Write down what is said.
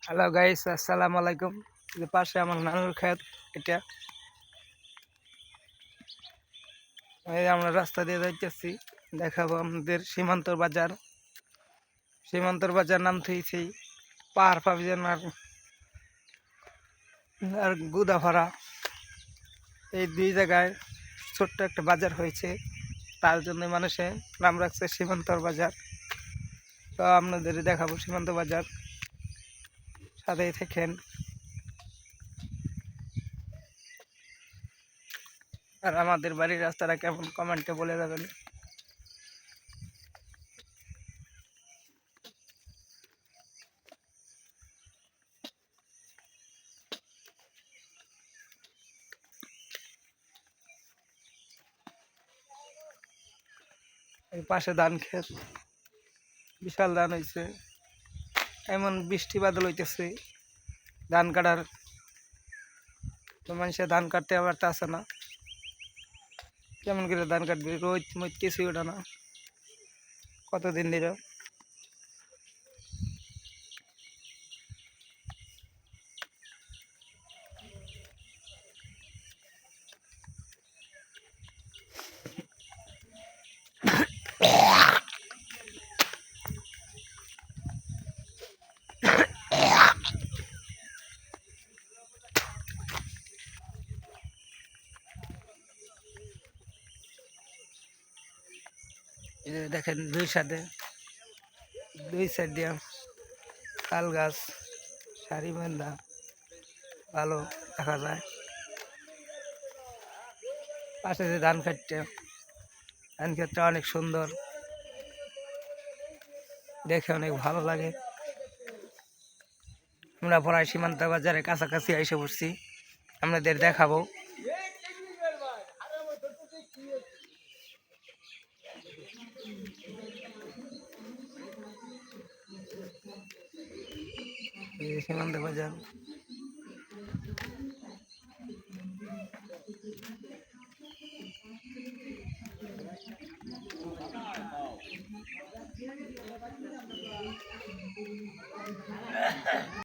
Hello guys, আসসালামু আলাইকুম। যে পাশে আমার নানুর ক্ষেত, এটা এই আমরা রাস্তা দিয়ে যাইতেছি। দেখাবো আমাদের সীমান্তর বাজার নাম থইছি পাহাড় পাবিজন আর গুদাভাড়া। এই দুই জায়গায় ছোট্ট একটা বাজার হয়েছে, তার জন্য মানুষে নাম রাখছে সীমান্তর বাজার। তো আপনাদের দেখাবো সীমান্ত বাজার, সাথেই থাকেন। আর আমাদের বাড়ির রাস্তাটা কেমন কমেন্টে বলে যাবেন। এই পাশে ধান ক্ষেত, বিশাল ধান হয়েছে। এমন বৃষ্টি বাদল হইতেছে, ধান কাটার তো মানুষে ধান কাটতে পারতে আসে না। কেমন করে ধান কাটবে, রোদ মত কিছুই ওঠে না কতদিন ধরে। এই যে দেখেন দুই সাইড দিয়ে তাল গাছ সারি বান্ধা, ভালো দেখা যায়। পাশে যে ধান ক্ষেতটা অনেক সুন্দর, দেখে অনেক ভালো লাগে। আমরা প্রায় সীমান্ত বাজারের কাছাকাছি এসে পড়ছি, আপনাদের দেখাবো। এই যে সীমান্ত বাজার।